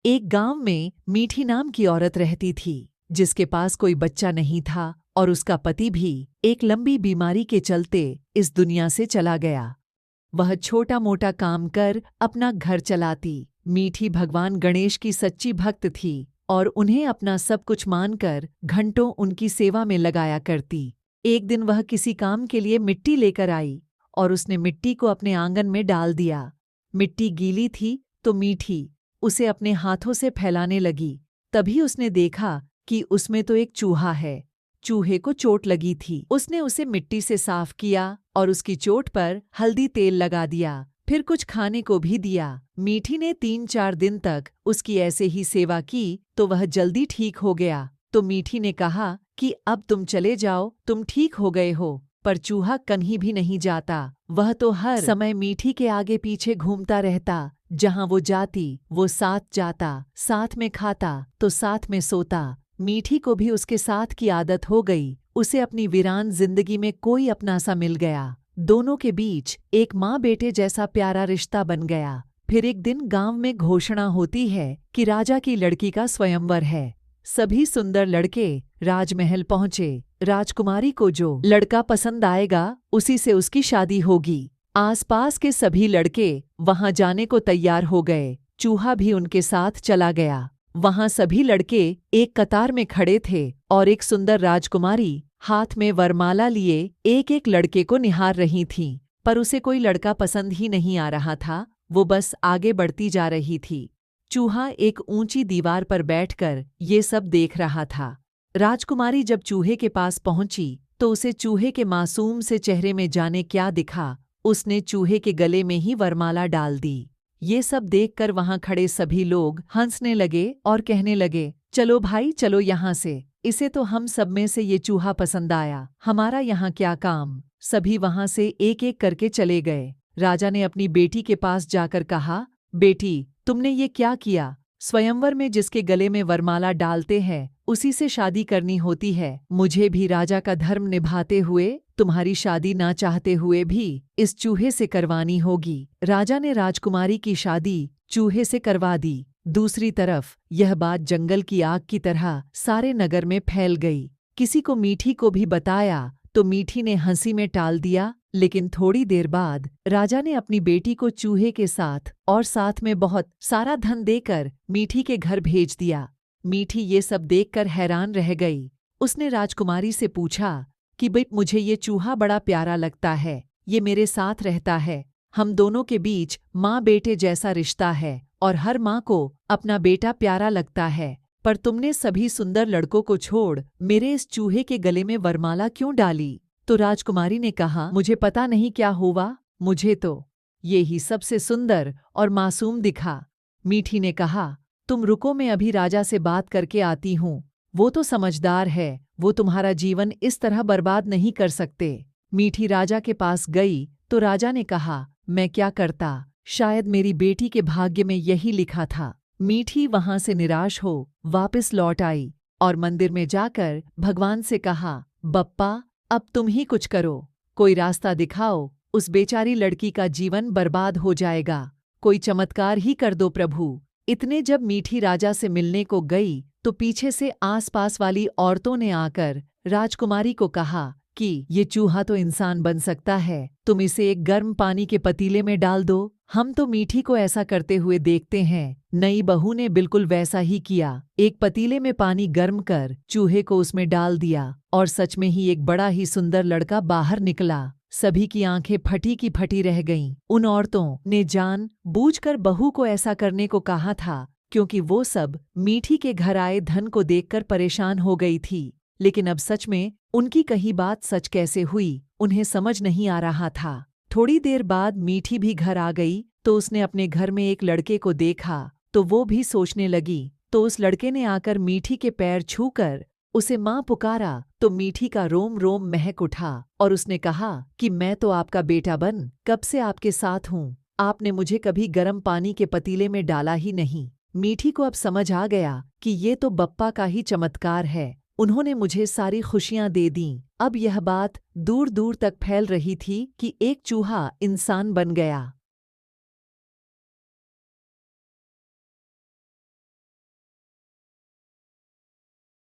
एक गांव में मीठी नाम की औरत रहती थी, जिसके पास कोई बच्चा नहीं था और उसका पति भी एक लंबी बीमारी के चलते इस दुनिया से चला गया। वह छोटा मोटा काम कर अपना घर चलाती। मीठी भगवान गणेश की सच्ची भक्त थी और उन्हें अपना सब कुछ मानकर घंटों उनकी सेवा में लगाया करती। एक दिन वह किसी काम के लिए मिट्टी लेकर आई और उसने मिट्टी को अपने आंगन में डाल दिया। मिट्टी गीली थी तो मीठी उसे अपने हाथों से फैलाने लगी। तभी उसने देखा कि उसमें तो एक चूहा है। चूहे को चोट लगी थी। उसने उसे मिट्टी से साफ किया और उसकी चोट पर हल्दी तेल लगा दिया, फिर कुछ खाने को भी दिया। मीठी ने 3-4 दिन तक उसकी ऐसे ही सेवा की तो वह जल्दी ठीक हो गया। तो मीठी ने कहा कि अब तुम चले जाओ, तुम ठीक हो गए हो। पर चूहा कहीं भी नहीं जाता। वह तो हर समय मीठी के आगे पीछे घूमता रहता। जहां वो जाती वो साथ जाता, साथ में खाता तो साथ में सोता। मीठी को भी उसके साथ की आदत हो गई। उसे अपनी वीरान जिंदगी में कोई अपना सा मिल गया। दोनों के बीच एक माँ बेटे जैसा प्यारा रिश्ता बन गया। फिर एक दिन गांव में घोषणा होती है कि राजा की लड़की का स्वयंवर है। सभी सुंदर लड़के राजमहल पहुंचे। राजकुमारी को जो लड़का पसंद आएगा उसी से उसकी शादी होगी। आसपास के सभी लड़के वहां जाने को तैयार हो गए। चूहा भी उनके साथ चला गया। वहां सभी लड़के एक कतार में खड़े थे और एक सुंदर राजकुमारी हाथ में वरमाला लिए एक एक लड़के को निहार रही थी। पर उसे कोई लड़का पसंद ही नहीं आ रहा था। वो बस आगे बढ़ती जा रही थी। चूहा एक ऊंची दीवार पर बैठकर ये सब देख रहा था। राजकुमारी जब चूहे के पास पहुंची तो उसे चूहे के मासूम से चेहरे में जाने क्या दिखा। उसने चूहे के गले में ही वरमाला डाल दी। ये सब देखकर वहां खड़े सभी लोग हंसने लगे और कहने लगे, चलो भाई चलो यहाँ से, इसे तो हम सब में से ये चूहा पसंद आया, हमारा यहाँ क्या काम। सभी वहां से एक एक करके चले गए। राजा ने अपनी बेटी के पास जाकर कहा, बेटी तुमने ये क्या किया? स्वयंवर में जिसके गले में वरमाला डालते हैं उसी से शादी करनी होती है। मुझे भी राजा का धर्म निभाते हुए तुम्हारी शादी ना चाहते हुए भी इस चूहे से करवानी होगी। राजा ने राजकुमारी की शादी चूहे से करवा दी। दूसरी तरफ यह बात जंगल की आग की तरह सारे नगर में फैल गई। किसी को मीठी को भी बताया तो मीठी ने हंसी में टाल दिया। लेकिन थोड़ी देर बाद राजा ने अपनी बेटी को चूहे के साथ और साथ में बहुत सारा धन देकर मीठी के घर भेज दिया। मीठी ये सब देखकर हैरान रह गई। उसने राजकुमारी से पूछा कि भाई मुझे ये चूहा बड़ा प्यारा लगता है, ये मेरे साथ रहता है, हम दोनों के बीच माँ बेटे जैसा रिश्ता है और हर माँ को अपना बेटा प्यारा लगता है, पर तुमने सभी सुंदर लड़कों को छोड़ मेरे इस चूहे के गले में वरमाला क्यों डाली? तो राजकुमारी ने कहा, मुझे पता नहीं क्या हुआ, मुझे तो ये ही सबसे सुंदर और मासूम दिखा। मीठी ने कहा, तुम रुको, मैं अभी राजा से बात करके आती हूँ, वो तो समझदार है, वो तुम्हारा जीवन इस तरह बर्बाद नहीं कर सकते। मीठी राजा के पास गई तो राजा ने कहा, मैं क्या करता, शायद मेरी बेटी के भाग्य में यही लिखा था। मीठी वहां से निराश हो वापस लौट आई और मंदिर में जाकर भगवान से कहा, बप्पा अब तुम ही कुछ करो, कोई रास्ता दिखाओ, उस बेचारी लड़की का जीवन बर्बाद हो जाएगा, कोई चमत्कार ही कर दो प्रभु। इतने जब मीठी राजा से मिलने को गई तो पीछे से आसपास वाली औरतों ने आकर राजकुमारी को कहा कि ये चूहा तो इंसान बन सकता है, तुम इसे एक गर्म पानी के पतीले में डाल दो। हम तो मीठी को ऐसा करते हुए देखते हैं। नई बहू ने बिल्कुल वैसा ही किया। एक पतीले में पानी गर्म कर चूहे को उसमें डाल दिया और सच में ही एक बड़ा ही सुंदर लड़का बाहर निकला। सभी की आंखें फटी की फटी रह गईं। उन औरतों ने जान बूझकर बहू को ऐसा करने को कहा था, क्योंकि वो सब मीठी के घर आए धन को देखकर परेशान हो गई थी। लेकिन अब सच में उनकी कही बात सच कैसे हुई, उन्हें समझ नहीं आ रहा था। थोड़ी देर बाद मीठी भी घर आ गई तो उसने अपने घर में एक लड़के को देखा तो वो भी सोचने लगी। तो उस लड़के ने आकर मीठी के पैर छूकर उसे माँ पुकारा तो मीठी का रोम रोम महक उठा और उसने कहा कि मैं तो आपका बेटा बन कब से आपके साथ हूँ, आपने मुझे कभी गर्म पानी के पतीले में डाला ही नहीं। मीठी को अब समझ आ गया कि ये तो बप्पा का ही चमत्कार है, उन्होंने मुझे सारी खुशियां दे दीं। अब यह बात दूर दूर तक फैल रही थी कि एक चूहा इंसान बन गया।